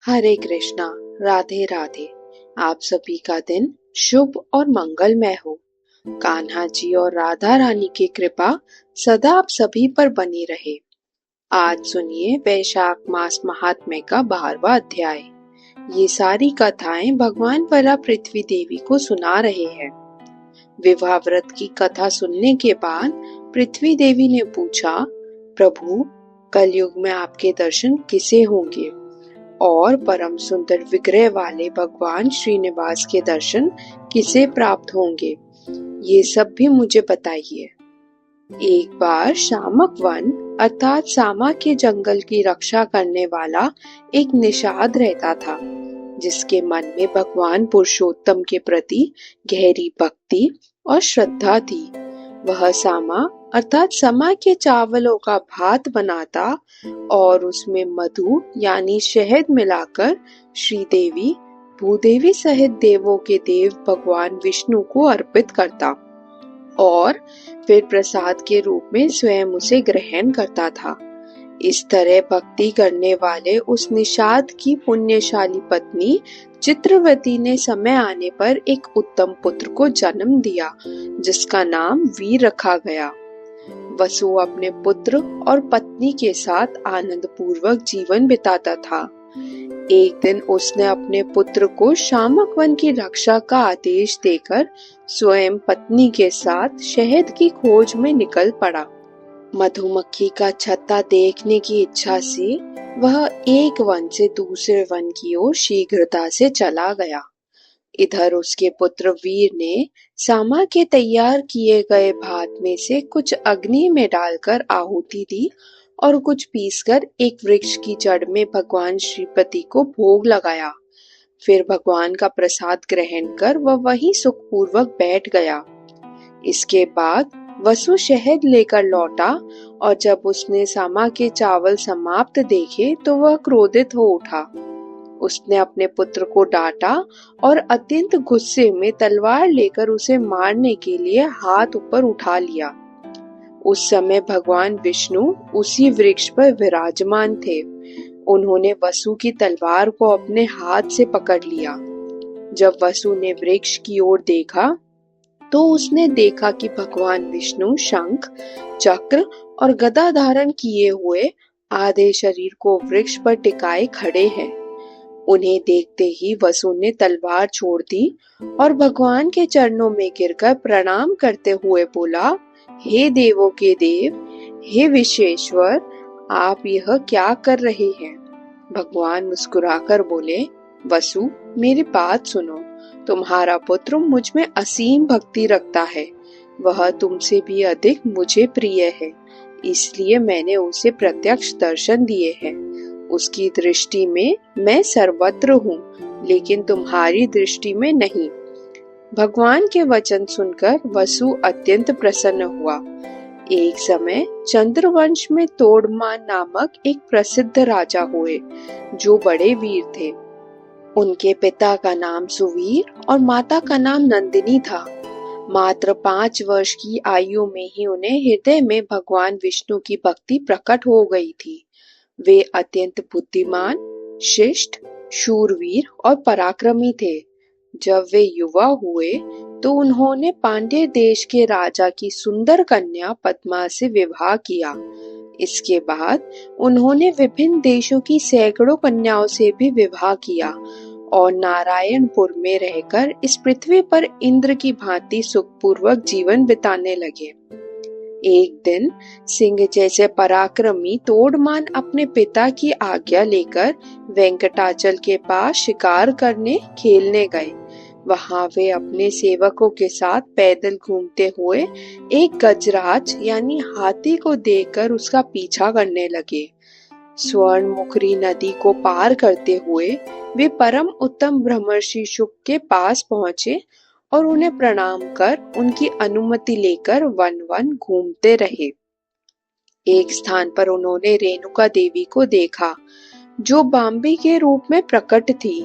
हरे कृष्णा। राधे राधे। आप सभी का दिन शुभ और मंगलमय हो। कान्हा जी और राधा रानी की कृपा सदा आप सभी पर बनी रहे। आज सुनिए वैशाख मास महात्म्य का 12वां अध्याय। ये सारी कथाएं भगवान वरा पृथ्वी देवी को सुना रहे हैं। विवाह व्रत की कथा सुनने के बाद पृथ्वी देवी ने पूछा, प्रभु, कलयुग में आपके दर्शन किसे होंगे और परम सुंदर विग्रह वाले भगवान श्रीनिवास के दर्शन किसे प्राप्त होंगे, ये सब भी मुझे बताइए। एक बार शामक वन अर्थात सामा के जंगल की रक्षा करने वाला एक निषाद रहता था, जिसके मन में भगवान पुरुषोत्तम के प्रति गहरी भक्ति और श्रद्धा थी। वह सामा अर्थात समा के चावलों का भात बनाता और उसमें मधु यानी शहद मिलाकर श्रीदेवी, भूदेवी सहित देवों के देव भगवान विष्णु को अर्पित करता और फिर प्रसाद के रूप में स्वयं उसे ग्रहण करता था। इस तरह भक्ति करने वाले उस निषाद की पुण्यशाली पत्नी चित्रवती ने समय आने पर एक उत्तम पुत्र को जन्म दिया, जिसका नाम वीर रखा गया। वसु अपने पुत्र और पत्नी के साथ आनंद पूर्वक जीवन बिताता था। एक दिन उसने अपने पुत्र को शामक वन की रक्षा का आदेश देकर स्वयं पत्नी के साथ शहद की खोज में निकल पड़ा। मधुमक्खी का छत्ता देखने की इच्छा से वह एक वन से दूसरे वन की ओर शीघ्रता से चला गया। इधर उसके पुत्र वीर ने सामा के तैयार किए गए भात में से कुछ अग्नि में डालकर आहुति दी और कुछ पीसकर एक वृक्ष की जड़ में भगवान श्रीपति को भोग लगाया। फिर भगवान का प्रसाद ग्रहण कर वह वहीं सुखपूर्वक बैठ गया। इसके बाद वसु शहद लेकर लौटा और जब उसने सामा के चावल समाप्त देखे तो वह क्रोधित हो उठा। उसने अपने पुत्र को डांटा और अत्यंत गुस्से में तलवार लेकर उसे मारने के लिए हाथ ऊपर उठा लिया। उस समय भगवान विष्णु उसी वृक्ष पर विराजमान थे। उन्होंने वसु की तलवार को अपने हाथ से पकड़ लिया। जब वसु ने वृक्ष की ओर देखा तो उसने देखा कि भगवान विष्णु शंख, चक्र और गदा धारण किए हुए आधे शरीर को वृक्ष पर टिकाए खड़े हैं। उन्हें देखते ही वसु ने तलवार छोड़ दी और भगवान के चरणों में गिरकर प्रणाम करते हुए बोला, हे देवों के देव, हे विश्वेश्वर, आप यह क्या कर रहे हैं? भगवान मुस्कुराकर बोले, वसु, मेरी बात सुनो। तुम्हारा पुत्र मुझ में असीम भक्ति रखता है। वह तुमसे भी अधिक मुझे प्रिय है, इसलिए मैंने उसे प्रत्यक्ष दर्शन दिए हैं। उसकी दृष्टि में मैं सर्वत्र हूँ, लेकिन तुम्हारी दृष्टि में नहीं। भगवान के वचन सुनकर वसु अत्यंत प्रसन्न हुआ। एक समय चंद्रवंश में तोड़मान नामक एक प्रसिद्ध राजा हुए, जो बड़े वीर थे। उनके पिता का नाम सुवीर और माता का नाम नंदिनी था। मात्र 5 वर्ष की आयु में ही उन्हें हृदय में भगवान विष्णु की भक्ति प्रकट हो गई थी। वे अत्यंत बुद्धिमान, शिष्ट, शूरवीर और पराक्रमी थे। जब वे युवा हुए तो उन्होंने पांड्य देश के राजा की सुंदर कन्या पद्मा से विवाह किया। इसके बाद उन्होंने विभिन्न देशों की सैकड़ों कन्याओं से भी विवाह किया और नारायणपुर में रहकर इस पृथ्वी पर इंद्र की भांति सुखपूर्वक जीवन बिताने लगे। एक दिन सिंह जैसे पराक्रमी तोड़मान अपने पिता की आज्ञा लेकर वेंकटाचल के पास शिकार करने खेलने गए। वहां वे अपने सेवकों के साथ पैदल घूमते हुए एक गजराज यानी हाथी को देखकर उसका पीछा करने लगे। स्वर्णमुखरी नदी को पार करते हुए वे परम उत्तम ब्रह्मर्षि शुक के पास पहुंचे और उन्हें प्रणाम कर उनकी अनुमति लेकर वन वन घूमते रहे। एक स्थान पर उन्होंने रेणुका देवी को देखा, जो बांबी के रूप में प्रकट थी।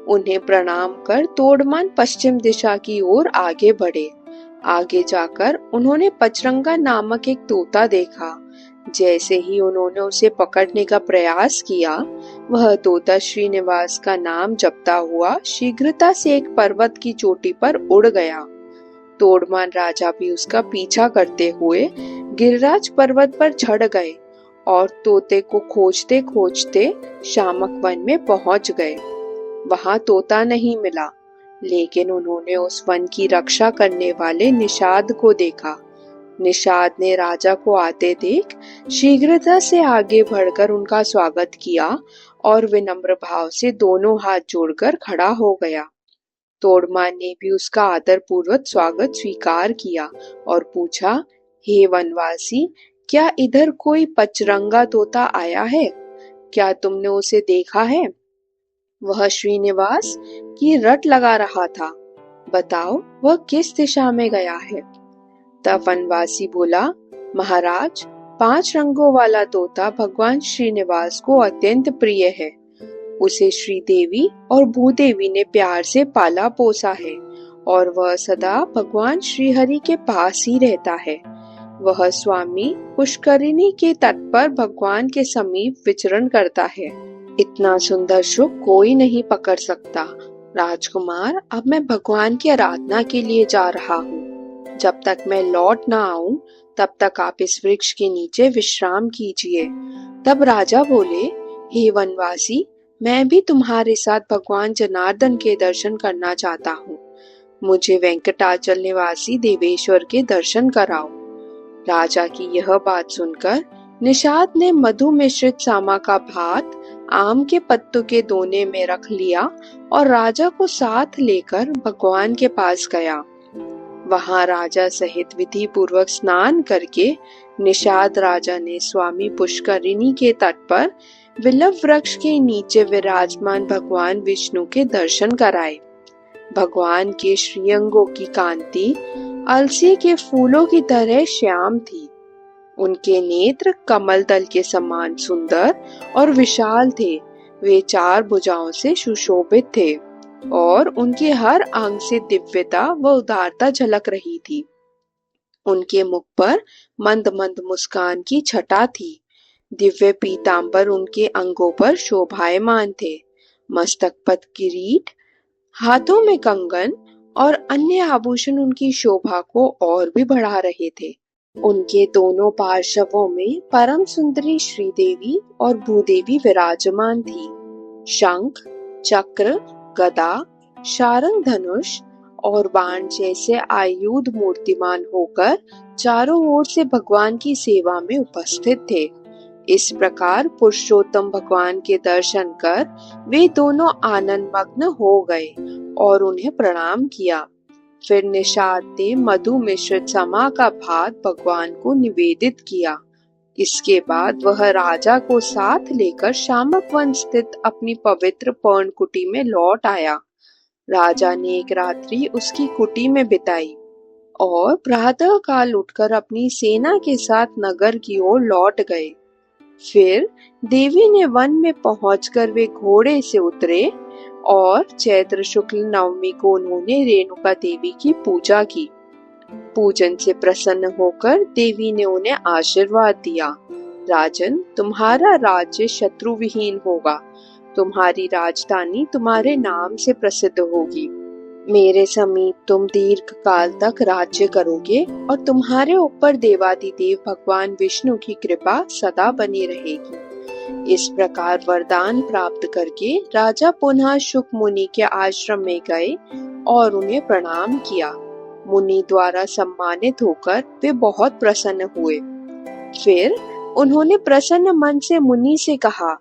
उन्हें प्रणाम कर तोड़मान पश्चिम दिशा की ओर आगे बढ़े। आगे जाकर उन्होंने पचरंगा नामक एक तोता देखा। जैसे ही उन्होंने उसे पकड़ने का प्रयास किया, वह तोता श्रीनिवास का नाम जपता हुआ शीघ्रता से एक पर्वत की चोटी पर उड़ गया। तोड़मान राजा भी उसका पीछा करते हुए गिरिराज पर्वत पर चढ़ गए और तोते को खोजते खोजते शामक वन में पहुंच गए। वहां तोता नहीं मिला, लेकिन उन्होंने उस वन की रक्षा करने वाले निषाद को देखा। निषाद ने राजा को आते देख शीघ्रता से आगे बढ़कर उनका स्वागत किया और विनम्र भाव से दोनों हाथ जोड़कर खड़ा हो गया। तोड़मान ने भी उसका आदर पूर्वक स्वागत स्वीकार किया और पूछा, हे वनवासी, क्या इधर कोई पचरंगा तोता आया है? क्या तुमने उसे देखा है? वह श्रीनिवास की रट लगा रहा था। बताओ वह किस दिशा में गया है? तब वनवासी बोला, महाराज, 5 रंगों वाला तोता भगवान श्रीनिवास को अत्यंत प्रिय है। उसे श्रीदेवी और भूदेवी ने प्यार से पाला पोसा है और वह सदा भगवान श्रीहरि के पास ही रहता है। वह स्वामी पुष्करिणी के तट पर भगवान के समीप विचरण करता है। इतना सुंदर सुख कोई नहीं पकड़ सकता। राजकुमार, अब मैं भगवान की आराधना के लिए जा रहा हूँ। जब तक मैं लौट ना आऊं, तब तक आप इस वृक्ष के नीचे विश्राम कीजिए। तब राजा बोले, हे वनवासी, मैं भी तुम्हारे साथ भगवान जनार्दन के दर्शन करना चाहता हूँ। मुझे वेंकटाचल निवासी देवेश्वर के दर्शन कराओ। राजा की यह बात सुनकर निषाद ने मधु मिश्रित सामा का भात आम के पत्तों के दोने में रख लिया और राजा को साथ लेकर भगवान के पास गया। वहां राजा सहित विधि पूर्वक स्नान करके निषाद राजा ने स्वामी पुष्करिणी के तट पर विल्व वृक्ष के नीचे विराजमान भगवान विष्णु के दर्शन कराए। भगवान के श्रीअंगों की कांति अलसी के फूलों की तरह श्याम थी। उनके नेत्र कमल दल के समान सुंदर और विशाल थे। वे 4 भुजाओं से सुशोभित थे और उनके हर अंग से दिव्यता व उदारता झलक रही थी। उनके मुख पर मंद मंद मुस्कान की छटा थी। दिव्य पीतांबर उनके अंगों पर शोभायमान थे। मस्तक पर किरीट, हाथों में कंगन और अन्य आभूषण उनकी शोभा को और भी बढ़ा रहे थे। उनके दोनों पार्श्वों में परम सुंदरी श्रीदेवी और भूदेवी विराजमान थी। शंख, चक्र, गदा, शारंग धनुष और बाण जैसे आयुध मूर्तिमान होकर चारों ओर से भगवान की सेवा में उपस्थित थे। इस प्रकार पुरुषोत्तम भगवान के दर्शन कर वे दोनों आनंद मग्न हो गए और उन्हें प्रणाम किया। फिर निषाद ने मधु मिश्रित समा का भात भगवान को निवेदित किया। इसके बाद वह राजा को साथ लेकर शामक वन स्थित अपनी पवित्र पर्णकुटी में लौट आया। राजा ने एक रात्रि उसकी कुटी में बिताई और प्रातः काल उठकर अपनी सेना के साथ नगर की ओर लौट गए। फिर देवी ने वन में पहुंचकर वे घोड़े से उतरे और चैत्र शुक्ल नवमी को उन्होंने रेणुका देवी की पूजा की। पूजन से प्रसन्न होकर देवी ने उन्हें आशीर्वाद दिया, राजन, तुम्हारा राज्य शत्रु विहीन होगा। तुम्हारी राजधानी तुम्हारे नाम से प्रसिद्ध होगी। मेरे समीप तुम दीर्घ काल तक राज्य करोगे और तुम्हारे ऊपर देवादिदेव भगवान विष्णु की कृपा सदा बनी रहेगी। इस प्रकार वरदान प्राप्त करके राजा पुनः शुक मुनि के आश्रम में गए और उन्हें प्रणाम किया। मुनि द्वारा सम्मानित होकर वे बहुत प्रसन्न हुए। फिर उन्होंने प्रसन्न मन से मुनि से कहा,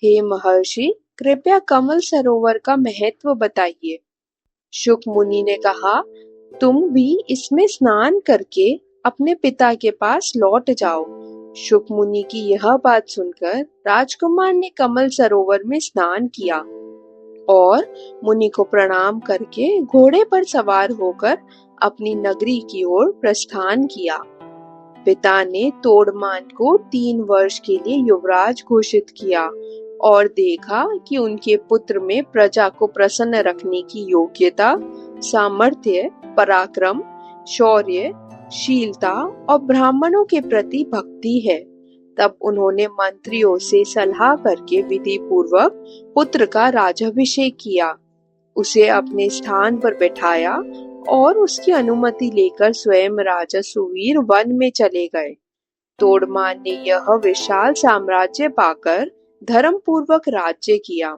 हे महर्षि, कृपया कमल सरोवर का महत्व बताइए। शुक मुनि ने कहा, तुम भी इसमें स्नान करके अपने पिता के पास लौट जाओ। शुक मुनि की यह बात सुनकर राजकुमार ने कमल सरोवर में स्नान किया और मुनि को प्रणाम करके घोड़े पर सवार होकर अपनी नगरी की ओर प्रस्थान किया। पिता ने तोड़मान को 3 वर्ष के लिए युवराज घोषित किया और देखा कि उनके पुत्र में प्रजा को प्रसन्न रखने की योग्यता, सामर्थ्य, पराक्रम, शौर्य, शीलता और ब्राह्मणों के प्रति भक्ति है। तब उन्होंने मंत्रियों से सलाह करके विधि पूर्वक पुत्र का राज्याभिषेक किया, उसे अपने स्थान पर बैठाया और उसकी अनुमति लेकर स्वयं राजा सुवीर वन में चले गए। तोड़मान ने यह विशाल साम्राज्य पाकर धर्म पूर्वक राज्य किया।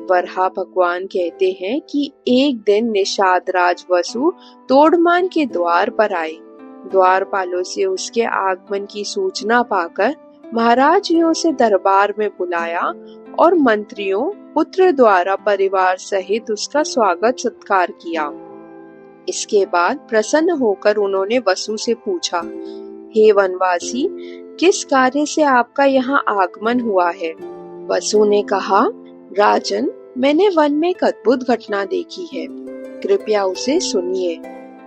वराह भगवान कहते हैं कि एक दिन निषाद राज वसु तोड़मान के द्वार पर आए। द्वारपालों से उसके आगमन की सूचना पाकर महाराज ने उसे दरबार में बुलाया और मंत्रियों पुत्र द्वारा परिवार सहित उसका स्वागत सत्कार किया। इसके बाद प्रसन्न होकर उन्होंने वसु से पूछा, हे वनवासी, किस कार्य से आपका यहाँ आगमन हुआ है? वसु ने कहा, राजन, मैंने वन में एक अद्भुत घटना देखी है, कृपया उसे सुनिए।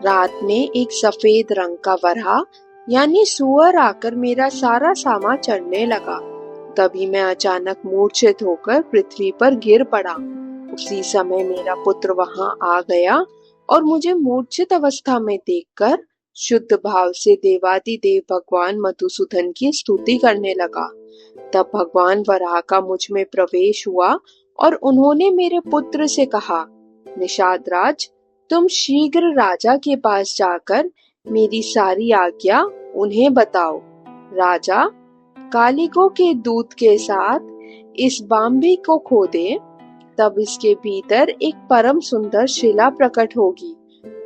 रात में एक सफेद रंग का वराह यानी सुअर आकर मेरा सारा सामान चढ़ने लगा। तभी मैं अचानक मूर्छित होकर पृथ्वी पर गिर पड़ा। उसी समय मेरा पुत्र वहां आ गया और मुझे मूर्छित अवस्था में देखकर शुद्ध भाव से देवादिदेव भगवान मधुसूदन की स्तुति करने लगा। तब भगवान वराह का मुझ में प्रवेश हुआ और उन्होंने मेरे पुत्र से कहा, निषाद राज, तुम शीघ्र राजा के पास जाकर मेरी सारी आज्ञा उन्हें बताओ। राजा कालिको के दूत के साथ इस बाम्बी को खोदे, तब इसके भीतर एक परम सुंदर शिला प्रकट होगी।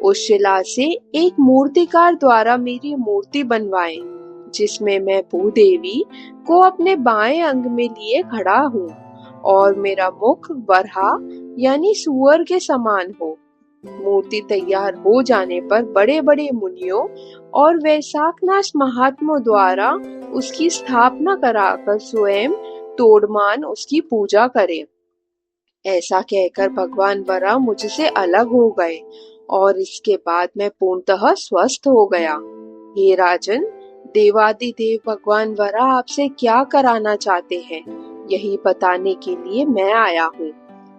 उस शिला से एक मूर्तिकार द्वारा मेरी मूर्ति बनवाएं, जिसमें मैं भूदेवी को अपने बाएं अंग में लिए खड़ा हूँ और मेरा मुख वराह यानी सुअर के समान हो। मूर्ति तैयार हो जाने पर बड़े बड़े मुनियों और वैशाखनाथ महात्मों द्वारा उसकी स्थापना कराकर स्वयं तोड़मान उसकी पूजा करे। ऐसा कहकर भगवान वराह मुझसे अलग हो गए और इसके बाद मैं पूर्णतः स्वस्थ हो गया। हे राजन, देवादिदेव भगवान वराह आपसे क्या कराना चाहते हैं, यही बताने के लिए मैं आया हूँ।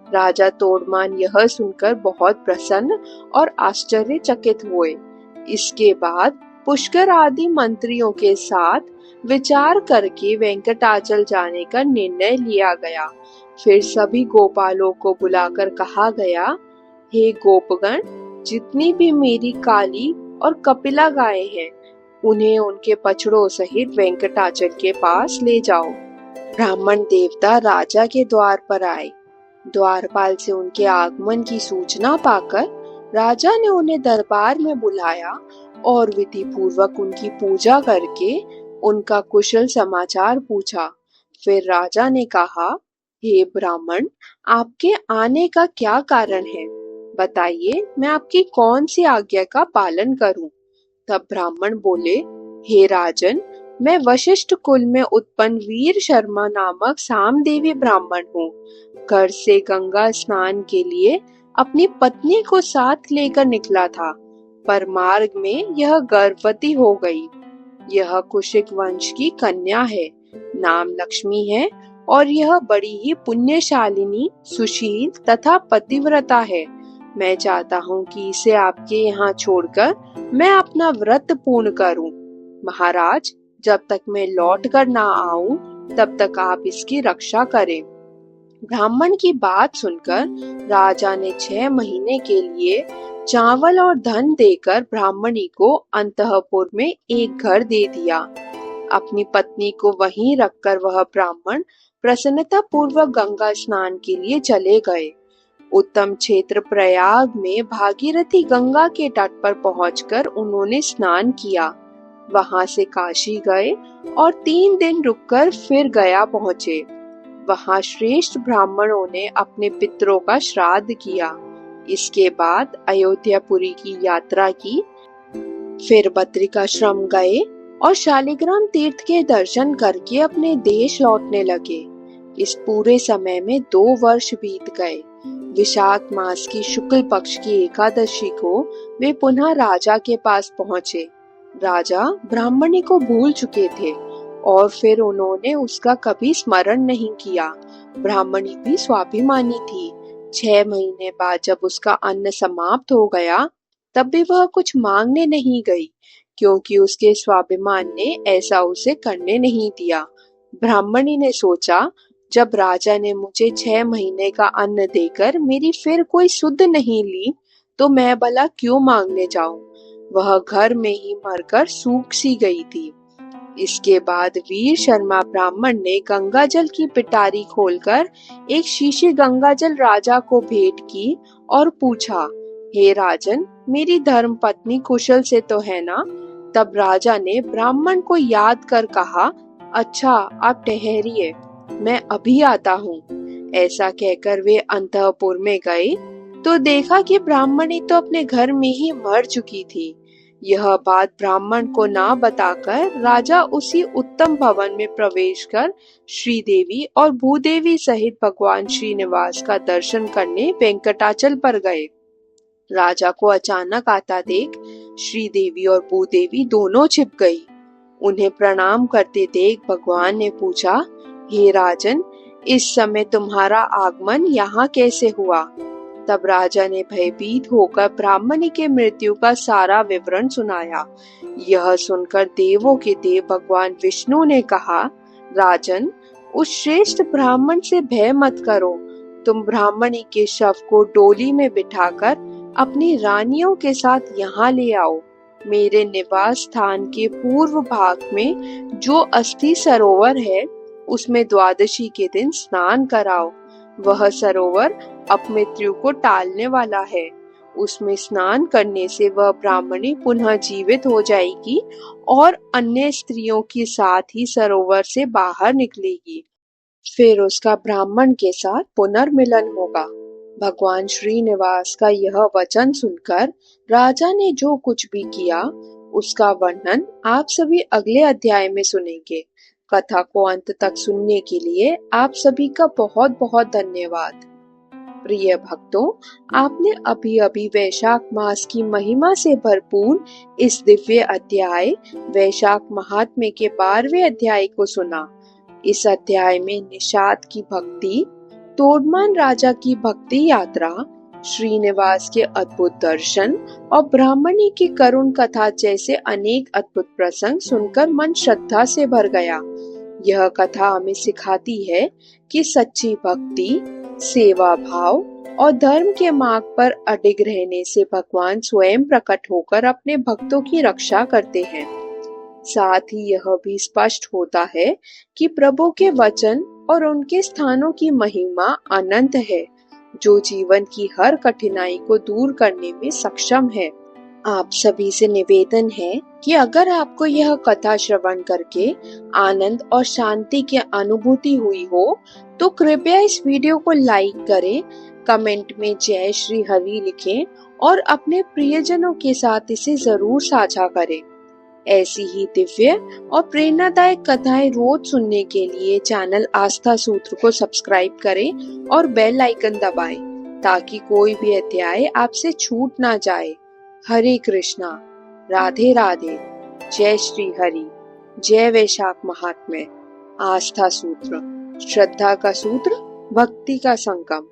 राजा तोड़मान यह सुनकर बहुत प्रसन्न और आश्चर्यचकित हुए। इसके बाद पुष्कर आदि मंत्रियों के साथ विचार करके वेंकटाचल जाने का निर्णय लिया गया। फिर सभी गोपालों को बुलाकर कहा गया, हे गोपगण, जितनी भी मेरी काली और कपिला गायें हैं, उन्हें उनके बछड़ों सहित वेंकटाचल के पास ले जाओ। ब्राह्मण देवता राजा के द्वार पर आए। द्वारपाल से उनके आगमन की सूचना पाकर राजा ने उन्हें दरबार में बुलाया और विधि पूर्वक उनकी पूजा करके उनका कुशल समाचार पूछा। फिर राजा ने कहा, हे ब्राह्मण, आपके आने का क्या कारण है? बताइए, मैं आपकी कौन सी आज्ञा का पालन करूं? तब ब्राह्मण बोले, हे राजन, मैं वशिष्ठ कुल में उत्पन्न वीर शर्मा नामक सामदेवी ब्राह्मण हूँ। घर से गंगा स्नान के लिए अपनी पत्नी को साथ लेकर निकला था, पर मार्ग में यह गर्भवती हो गई। यह कुशिक वंश की कन्या है, नाम लक्ष्मी है और यह बड़ी ही पुण्यशालिनी, सुशील तथा पतिव्रता है। मैं चाहता हूँ कि इसे आपके यहाँ छोड़कर मैं अपना व्रत पूर्ण करूं। महाराज, जब तक मैं लौट कर ना आऊं, तब तक आप इसकी रक्षा करें। ब्राह्मण की बात सुनकर राजा ने 6 महीने के लिए चावल और धन देकर ब्राह्मणी को अंतःपुर में एक घर दे दिया। अपनी पत्नी को वहीं रखकर वह ब्राह्मण प्रसन्नता पूर्वक गंगा स्नान के लिए चले गए। उत्तम क्षेत्र प्रयाग में भागीरथी गंगा के तट पर पहुंचकर उन्होंने स्नान किया। वहां से काशी गए और 3 दिन रुककर फिर गया पहुंचे। वहां श्रेष्ठ ब्राह्मणों ने अपने पितरों का श्राद्ध किया। इसके बाद अयोध्यापुरी की यात्रा की। फिर बद्रिकाश्रम गए और शालिग्राम तीर्थ के दर्शन करके अपने देश लौटने लगे। इस पूरे समय में 2 वर्ष बीत गए। विशाख मास की शुक्ल पक्ष की एकादशी को वे पुनः राजा के पास पहुंचे। राजा ब्राह्मणी को भूल चुके थे और फिर उन्होंने उसका कभी स्मरण नहीं किया। ब्राह्मणी भी स्वाभिमानी थी। 6 महीने बाद जब उसका अन्न समाप्त हो गया, तब भी वह कुछ मांगने नहीं गई, क्योंकि उसके स्वाभिमान ने ऐसा उसे करने नहीं दिया। ब्राह्मणी ने सोचा, जब राजा ने मुझे 6 महीने का अन्न देकर मेरी फिर कोई सुध नहीं ली, तो मैं भला क्यों मांगने जाऊं। वह घर में ही मरकर सूख सी गई थी। इसके बाद वीर शर्मा ब्राह्मण ने गंगाजल की पिटारी खोलकर एक शीशी गंगाजल राजा को भेंट की और पूछा, हे राजन, मेरी धर्म पत्नी कुशल से तो है ना। तब राजा ने ब्राह्मण को याद कर कहा, अच्छा, आप ठहरिए, मैं अभी आता हूँ। ऐसा कहकर वे अंतःपुर में गए तो देखा कि ब्राह्मणी तो अपने घर में ही मर चुकी थी। यह बात ब्राह्मण को ना बताकर राजा उसी उत्तम भवन में प्रवेश कर श्रीदेवी और भूदेवी सहित भगवान श्रीनिवास का दर्शन करने वेंकटाचल पर गए। राजा को अचानक आता देख श्रीदेवी और भूदेवी दोनों छिप गई। उन्हें प्रणाम करते देख भगवान ने पूछा, हे राजन, इस समय तुम्हारा आगमन यहाँ कैसे हुआ। तब राजा ने भयभीत होकर ब्राह्मणी के मृत्यु का सारा विवरण सुनाया। यह सुनकर देवों के देव भगवान विष्णु ने कहा, राजन, उस श्रेष्ठ ब्राह्मण से भय मत करो। तुम ब्राह्मणी के शव को डोली में बिठाकर अपनी रानियों के साथ यहाँ ले आओ। मेरे निवास स्थान के पूर्व भाग में जो अस्थि सरोवर है, उसमें द्वादशी के दिन स्नान कराओ। वह सरोवर अपमृत्यु को टालने वाला है। उसमें स्नान करने से वह ब्राह्मणी पुनः जीवित हो जाएगी और अन्य स्त्रियों के साथ ही सरोवर से बाहर निकलेगी। फिर उसका ब्राह्मण के साथ पुनर्मिलन होगा। भगवान श्रीनिवास का यह वचन सुनकर राजा ने जो कुछ भी किया, उसका वर्णन आप सभी अगले अध्याय में सुनेंगे। कथा को अंत तक सुनने के लिए आप सभी का बहुत बहुत धन्यवाद। प्रिय भक्तों, आपने अभी अभी वैशाख मास की महिमा से भरपूर इस दिव्य अध्याय वैशाख महात्म्य के 12वें अध्याय को सुना। इस अध्याय में निषाद की भक्ति, तोड़मान राजा की भक्ति यात्रा, श्रीनिवास के अद्भुत दर्शन और ब्राह्मणी की करुण कथा जैसे अनेक अद्भुत प्रसंग सुनकर मन श्रद्धा से भर गया। यह कथा हमें सिखाती है कि सच्ची भक्ति, सेवा भाव और धर्म के मार्ग पर अडिग रहने से भगवान स्वयं प्रकट होकर अपने भक्तों की रक्षा करते हैं। साथ ही यह भी स्पष्ट होता है कि प्रभु के वचन और उनके स्थानों की महिमा अनंत है, जो जीवन की हर कठिनाई को दूर करने में सक्षम है। आप सभी से निवेदन है कि अगर आपको यह कथा श्रवण करके आनंद और शांति की अनुभूति हुई हो, तो कृपया इस वीडियो को लाइक करें, कमेंट में जय श्री हरि लिखें और अपने प्रियजनों के साथ इसे जरूर साझा करें। ऐसी ही दिव्य और प्रेरणादायक कथाएं रोज सुनने के लिए चैनल आस्था सूत्र को सब्सक्राइब करें और बेल आइकन दबाएं, ताकि कोई भी अध्याय आपसे छूट ना जाए। हरे कृष्णा, राधे राधे, जय श्री हरि, जय वैशाख महात्म्य। आस्था सूत्र, श्रद्धा का सूत्र, भक्ति का संगम।